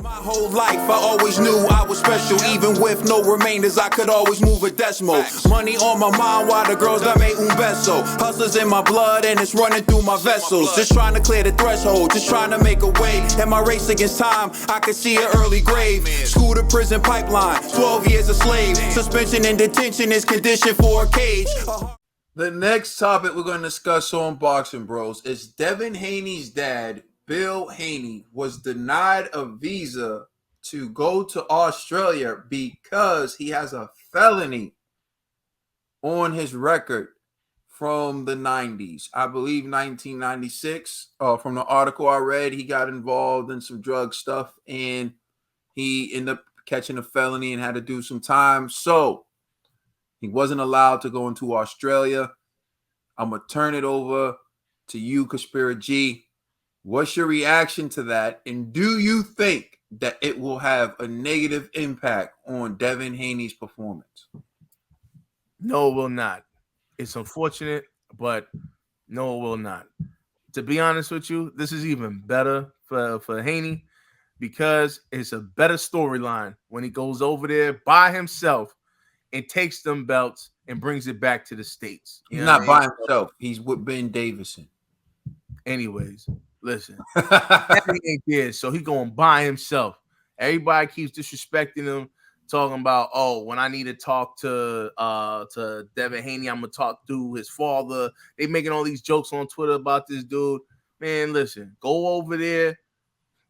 My whole life, I always knew I was special. Even with no remainders, I could always move a decimal. Money on my mind while the girls that made un beso. Hustlers in my blood and it's running through my vessels. Just trying to clear the threshold, just trying to make a way. In my race against time, I could see an early grave. School to prison pipeline, 12 years a slave. Suspension and detention is conditioned for a cage. The next topic we're going to discuss on Boxing Bros is Devin Haney's dad, Bill Haney, was denied a visa to go to Australia because he has a felony on his record from the 90s. I believe 1996. From the article I read, he got involved in some drug stuff and he ended up catching a felony and had to do some time. So he wasn't allowed to go into Australia. I'm going to turn it over to you, Conspira G. What's your reaction to that? And do you think that it will have a negative impact on Devin Haney's performance? No, it will not. It's unfortunate, but no, it will not. To be honest with you, this is even better for Haney because it's a better storyline when he goes over there by himself and takes them belts and brings it back to the States. He's not by himself. He's with Ben Davison. Anyways, listen. He ain't there, so he going by himself. Everybody keeps disrespecting him, talking about, oh, when I need to talk to Devin Haney, I'm going to talk to his father. They making all these jokes on Twitter about this dude. Man, listen, go over there,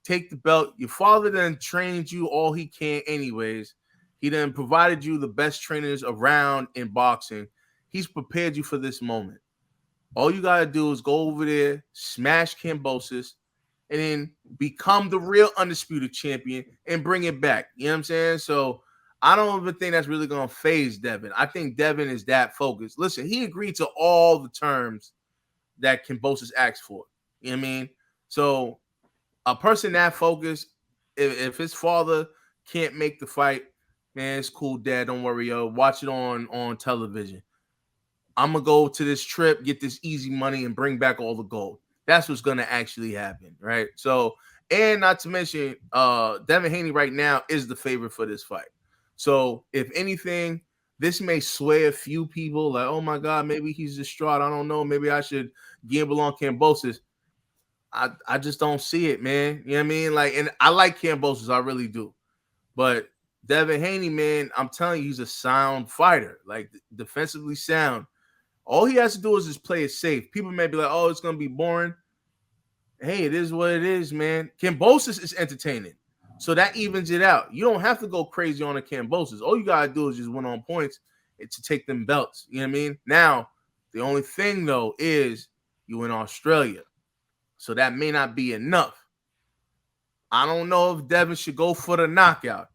take the belt. Your father done trained you all he can anyways. He done provided you the best trainers around in boxing. He's prepared you for this moment. All you got to do is go over there, smash Kambosos, and then become the real undisputed champion and bring it back. You know what I'm saying? So I don't even think that's really going to phase Devin. I think Devin is that focused. Listen, he agreed to all the terms that Kambosos asked for. You know what I mean? So a person that focused, if his father can't make the fight, man, it's cool, Dad. Don't worry, yo. Watch it on television. I'm going to go to this trip, get this easy money, and bring back all the gold. That's what's going to actually happen, right? So, and not to mention, Devin Haney right now is the favorite for this fight. So, if anything, this may sway a few people like, oh, my God, maybe he's distraught. I don't know. Maybe I should gamble on Kambosos. I just don't see it, man. You know what I mean? Like, and I like Kambosos. I really do. But Devin Haney, man, I'm telling you, he's a sound fighter, like defensively sound. All he has to do is just play it safe. People may be like, oh, it's going to be boring. Hey, it is what it is, man. Kambosos is entertaining. So that evens it out. You don't have to go crazy on the Kambosos. All you got to do is just win on points to take them belts. You know what I mean? Now, the only thing, though, is you in Australia. So that may not be enough. I don't know if Devin should go for the knockout.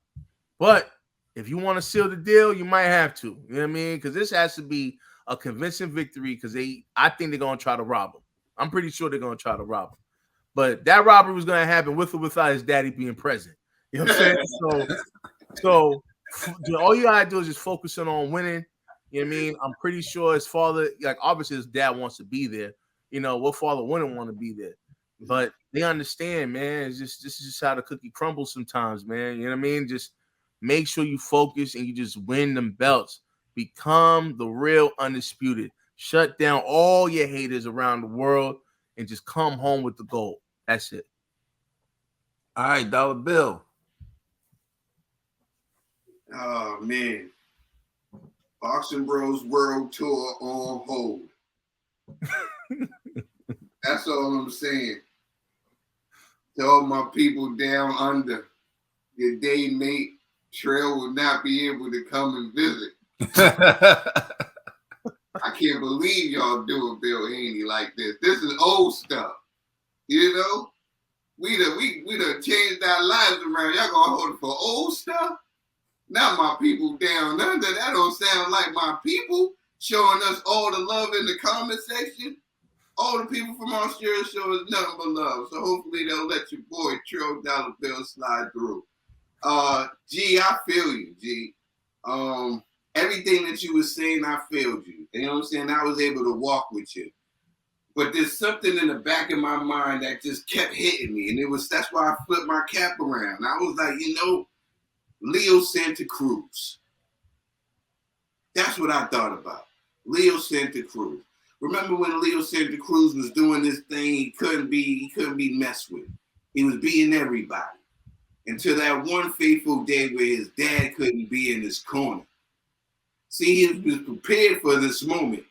But if you want to seal the deal, you might have to. You know what I mean? Because this has to be a convincing victory because I think they're going to try to rob him. I'm pretty sure they're going to try to rob him. But that robbery was going to happen with or without his daddy being present. You know what I'm saying? So all you got to do is just focusing on winning. You know what I mean? I'm pretty sure his father, like obviously his dad wants to be there. You know, what father wouldn't want to be there? But they understand, man. It's just this is just how the cookie crumbles sometimes, man. You know what I mean? Just make sure you focus and you just win them belts. Become the real undisputed. Shut down all your haters around the world and just come home with the gold. That's it. All right, Dollar Bill. Oh, man. Boxing Bros World Tour on hold. That's all I'm saying. To all my people down under, your day mate, Trail will not be able to come and visit. I can't believe y'all doing Bill Haney like this. This is old stuff. You know? We done changed our lives around. Y'all gonna hold it for old stuff? Not my people down under. That don't sound like my people showing us all the love in the comment section. All the people from Australia show us nothing but love. So hopefully they'll let your boy Trill Dollar Bill slide through. G, I feel you, G. Everything that you were saying, I feel you. You know what I'm saying? I was able to walk with you. But there's something in the back of my mind that just kept hitting me, and that's why I flipped my cap around. I was like, Leo Santa Cruz. That's what I thought about. Leo Santa Cruz. Remember when Leo Santa Cruz was doing this thing he couldn't be messed with. He was beating everybody. Until that one fateful day where his dad couldn't be in his corner. See, he was prepared for this moment.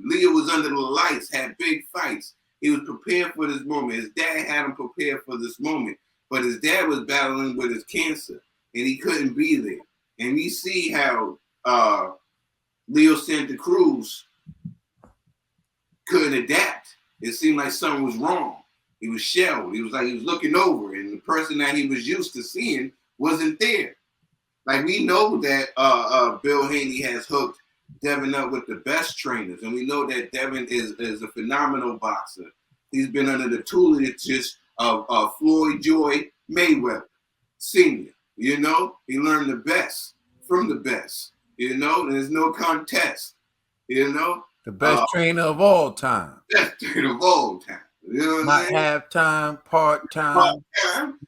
Leo was under the lights, had big fights. He was prepared for this moment. His dad had him prepared for this moment. But his dad was battling with his cancer, and he couldn't be there. And we see how Leo Santa Cruz couldn't adapt. It seemed like something was wrong. He was shelled. He was looking over, and the person that he was used to seeing wasn't there. Like, we know that Bill Haney has hooked Devin up with the best trainers, and we know that Devin is a phenomenal boxer. He's been under the tutelage of Floyd Joy Mayweather Sr. He learned the best from the best. There's no contest. The best trainer of all time. Best trainer of all time. Not half-time, part-time. Part-time,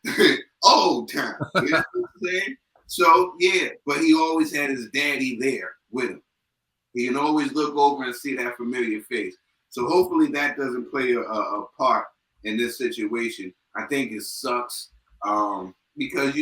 old time. You know what I'm saying? So, yeah, but he always had his daddy there with him. He can always look over and see that familiar face. So hopefully that doesn't play a part in this situation. I think it sucks because,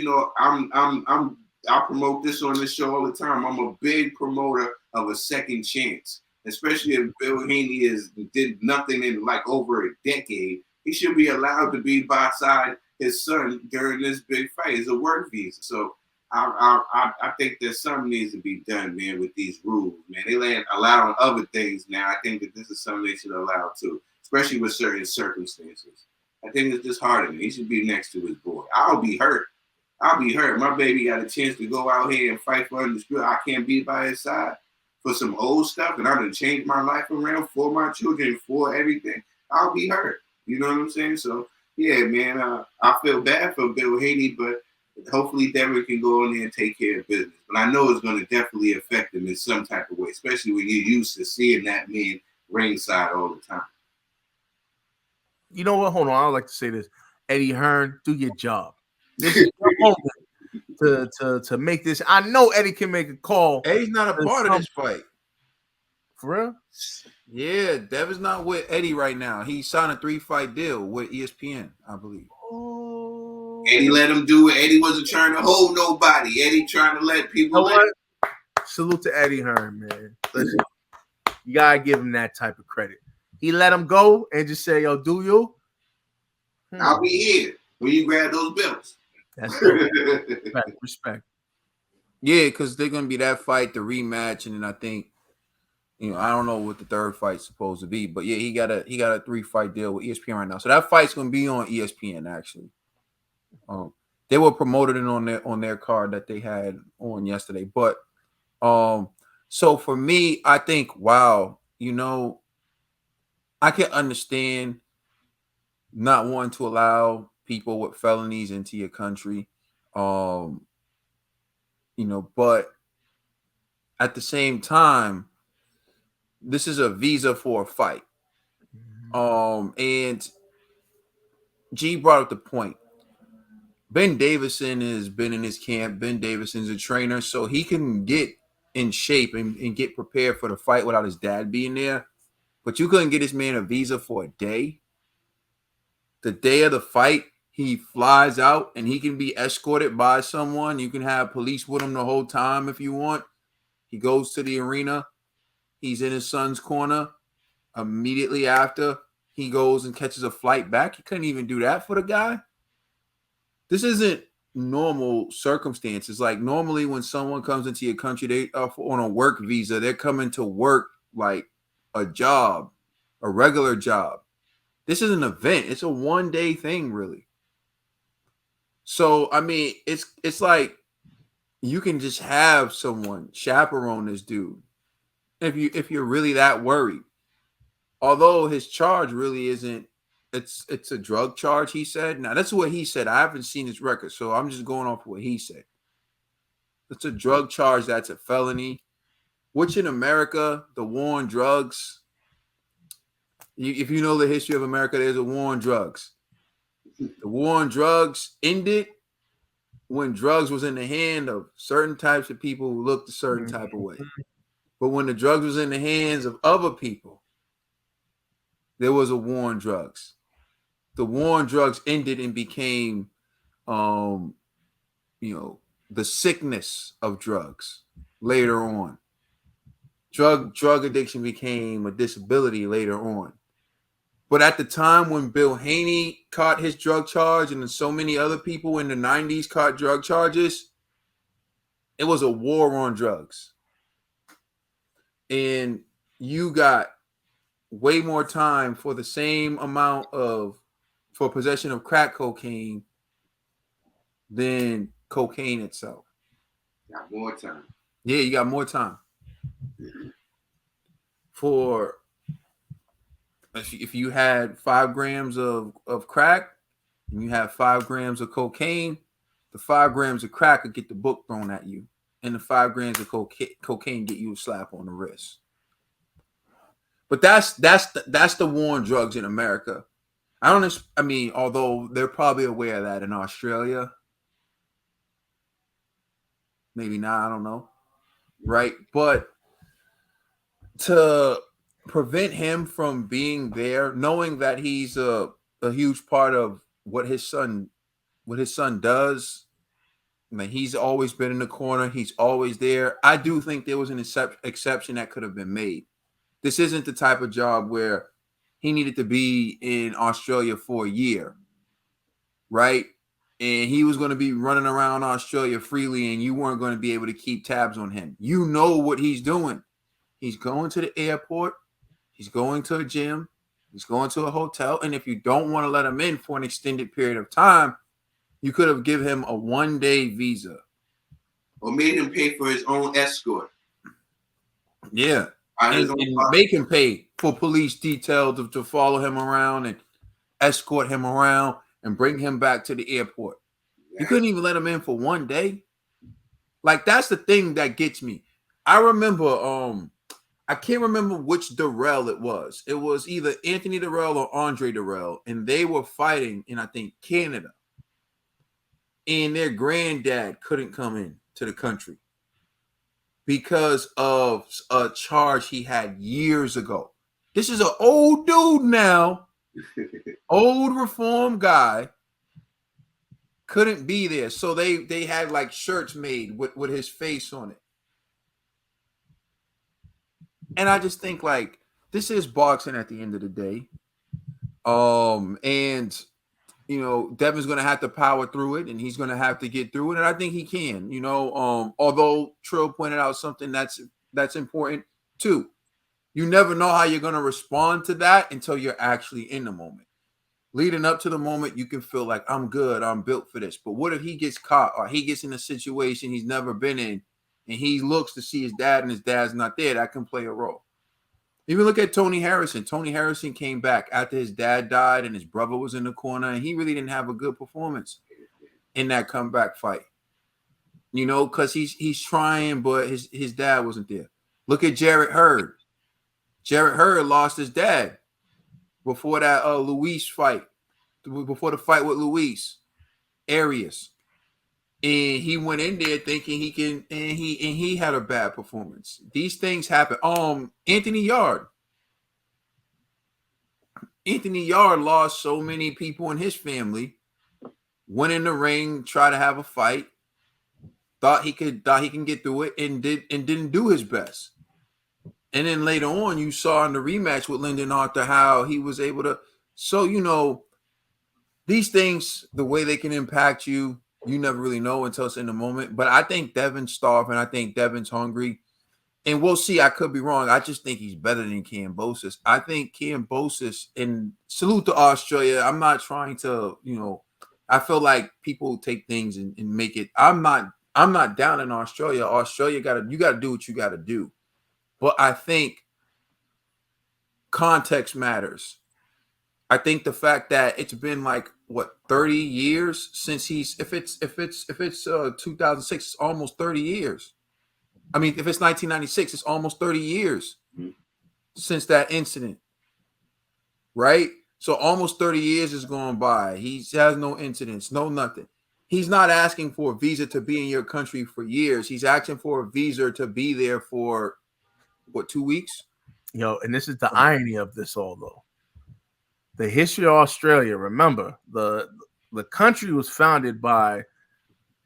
I promote this on this show all the time. I'm a big promoter of a second chance. Especially if Bill Haney did nothing in like over a decade, he should be allowed to be beside his son during this big fight. It's a work visa, so I think that something needs to be done, man, with these rules, man. They allowing other things now. I think that this is something they should allow too, especially with certain circumstances. I think it's just harder. He should be next to his boy. I'll be hurt. My baby got a chance to go out here and fight for undisputed. I can't be by his side for some old stuff, and I'm gonna change my life around for my children, for everything. I'll be hurt. You know what I'm saying? So yeah, man, I feel bad for Bill Haney, but hopefully Devin can go in there and take care of business. But I know it's going to definitely affect him in some type of way, especially when you're used to seeing that man ringside all the time. You know what? Hold on. I would like to say this. Eddie Hearn, do your job. This is your moment to make this. I know Eddie can make a call. Eddie's not a part of this fight. For real? Yeah, Devin's not with Eddie right now. He signed a 3-fight deal with ESPN, I believe. Oh. Eddie let him do it. Eddie wasn't trying to hold nobody. Eddie trying to let people. Salute to Eddie Hearn, man. Listen, you gotta give him that type of credit. He let him go and just say, "Yo, do you?" I'll be here when you grab those bills. That's good. Respect. Yeah, because they're gonna be that fight, the rematch, and then I think, I don't know what the third fight's supposed to be, but yeah, he got a 3-fight deal with ESPN right now. So that fight's gonna be on ESPN actually. They were promoted it on their card that they had on yesterday. But so for me, I think, wow, I can understand not wanting to allow people with felonies into your country. But at the same time, this is a visa for a fight. And G brought up the point. Ben Davison has been in his camp. Ben Davison's a trainer, so he can get in shape and get prepared for the fight without his dad being there. But you couldn't get this man a visa for a day. The day of the fight, he flies out and he can be escorted by someone. You can have police with him the whole time if you want. He goes to the arena. He's in his son's corner. Immediately after, he goes and catches a flight back. You couldn't even do that for the guy. This isn't normal circumstances. Like normally when someone comes into your country, they are on a work visa. They're coming to work like a job, a regular job. This is an event. It's a one-day thing, really. So, I mean, it's like you can just have someone chaperone this dude if you're really that worried. Although his charge really isn't. It's a drug charge, he said. Now, that's what he said. I haven't seen his record, so I'm just going off what he said. It's a drug charge. That's a felony, which in America, the war on drugs, If you know the history of America, there's a war on drugs. The war on drugs ended when drugs was in the hand of certain types of people who looked a certain type of way. But when the drugs was in the hands of other people, there was a war on drugs. The war on drugs ended and became, the sickness of drugs later on. Drug addiction became a disability later on. But at the time when Bill Haney caught his drug charge and so many other people in the 90s caught drug charges, it was a war on drugs. And you got way more time for the same amount for possession of crack cocaine than cocaine itself. Got more time. Yeah, you got more time. For if you had 5 grams of crack and you have 5 grams of cocaine, the 5 grams of crack could get the book thrown at you, and the 5 grams of cocaine get you a slap on the wrist. But that's the war on drugs in America. Although they're probably aware of that in Australia, maybe not. I don't know, right? But to prevent him from being there, knowing that he's a huge part of what his son does. I mean, he's always been in the corner. He's always there. I do think there was an exception that could have been made. This isn't the type of job where he needed to be in Australia for a year, right? And he was going to be running around Australia freely, and you weren't going to be able to keep tabs on him. You know what he's doing. He's going to the airport. He's going to a gym. He's going to a hotel. And if you don't want to let him in for an extended period of time, you could have given him a 1-day visa. Or made him pay for his own escort. Yeah. And make him pay for police detail to follow him around and escort him around and bring him back to the airport. Yeah. You couldn't even let him in for 1 day. Like, that's the thing that gets me. I remember, I can't remember which Darrell it was. It was either Anthony Darrell or Andre Darrell, and they were fighting in, I think, Canada. And their granddad couldn't come in to the country because of a charge he had years ago. This is an old dude now, old reform guy, couldn't be there. So they had like shirts made with his face on it. And I just think, like, this is boxing at the end of the day. And Devin's going to have to power through it, and he's going to have to get through it. And I think he can, although Trill pointed out something that's important too. You never know how you're going to respond to that until you're actually in the moment. Leading up to the moment, you can feel like, I'm good, I'm built for this. But what if he gets caught or he gets in a situation he's never been in, and he looks to see his dad and his dad's not there? That can play a role. Even look at Tony Harrison. Tony Harrison came back after his dad died and his brother was in the corner, and he really didn't have a good performance in that comeback fight. Because he's trying, but his dad wasn't there. Look at Jarrett Hurd. Jarrett Hurd lost his dad before that Luis fight, before the fight with Luis Arias. And he went in there thinking he can, and he had a bad performance. These things happen. Anthony Yard lost so many people in his family. Went in the ring, tried to have a fight, thought he can get through it, and didn't do his best. And then later on, you saw in the rematch with Lyndon Arthur how he was able to. So these things, the way they can impact you. You never really know until it's in the moment. But I think Devin's starving. I think Devin's hungry. And we'll see. I could be wrong. I just think he's better than Kambosos. I think Kambosos, and salute to Australia. I'm not trying to, I feel like people take things and make it. I'm not down in Australia. Australia you gotta do what you gotta do. But I think context matters. I think the fact that it's been like 30 years since if it's 2006, it's almost 30 years. I mean, if it's 1996, it's almost 30 years since that incident. right? So almost 30 years has gone by. He has no incidents, no nothing. He's not asking for a visa to be in your country for years. He's asking for a visa to be there for what, 2 weeks? Yo, and this is the irony of this all, though. The history of Australia, remember, the country was founded by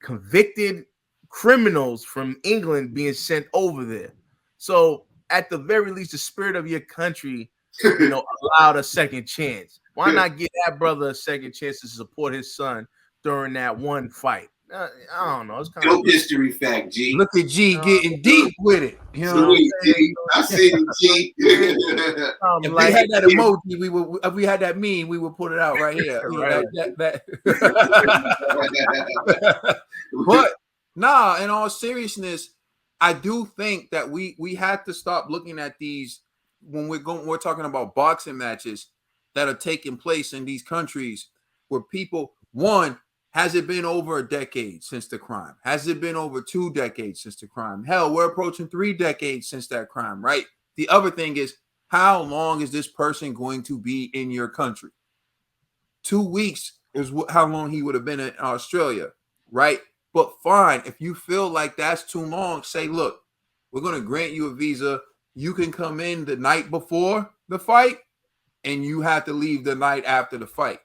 convicted criminals from England being sent over there. So at the very least, the spirit of your country, allowed a second chance. Why not give that brother a second chance to support his son during that one fight? I don't know. It's kind no history fact, G. Look at G getting deep with it. You know Sweet, G. I see you, G. If we had that emoji, if we had that meme, we would put it out right here. But nah, in all seriousness, I do think that we had to stop looking at these when we're talking about boxing matches that are taking place in these countries where people, one, has it been over a decade since the crime? Has it been over 2 decades since the crime? Hell, we're approaching 3 decades since that crime, right? The other thing is, how long is this person going to be in your country? 2 weeks is how long he would have been in Australia, right? But fine, if you feel like that's too long, say, look, we're going to grant you a visa. You can come in the night before the fight, and you have to leave the night after the fight.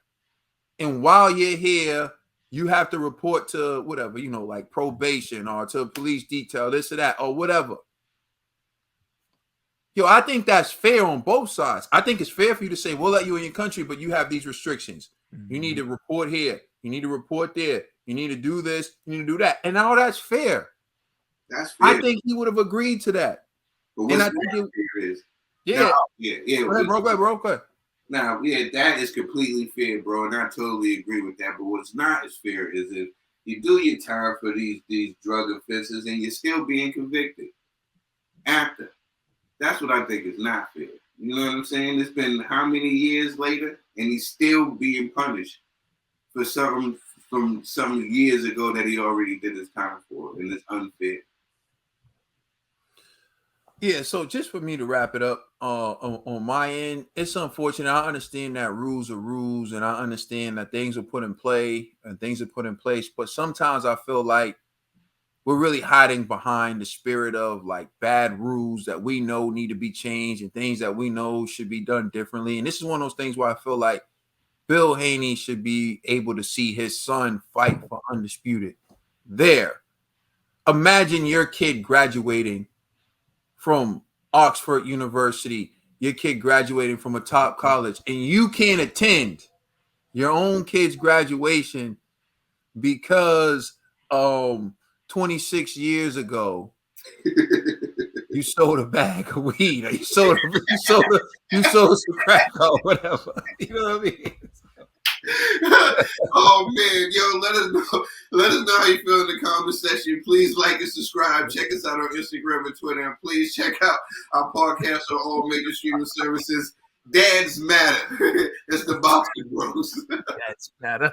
And while you're here, you have to report to whatever, like probation or to a police detail, this or that, or whatever. Yo, I think that's fair on both sides. I think it's fair for you to say, we'll let you in your country, but you have these restrictions. Mm-hmm. You need to report here. You need to report there. You need to do this. You need to do that. And all that's fair. That's fair. I think he would have agreed to that. But and I think yeah. Go ahead, bro. Go ahead. Now, yeah, that is completely fair, bro, and I totally agree with that. But what's not as fair is if you do your time for these drug offenses and you're still being convicted after. That's what I think is not fair. You know what I'm saying? It's been how many years later, and he's still being punished for something from some years ago that he already did his time for, and it's unfair. Yeah, so just for me to wrap it up on my end, it's unfortunate. I understand that rules are rules, and I understand that things are put in play and things are put in place. But sometimes I feel like we're really hiding behind the spirit of like bad rules that we know need to be changed and things that we know should be done differently. And this is one of those things where I feel like Bill Haney should be able to see his son fight for undisputed. There, imagine your kid graduating from Oxford University, your kid graduating from a top college, and you can't attend your own kid's graduation because 26 years ago you sold a bag of weed, or you sold some crack or whatever. You know what I mean? Oh man, yo, let us know how you feel in the comment section. Please like and subscribe. Check us out on Instagram and Twitter, and please check out our podcast on all major streaming services. Dads Matter. It's the Boxing Bros. Dads Matter.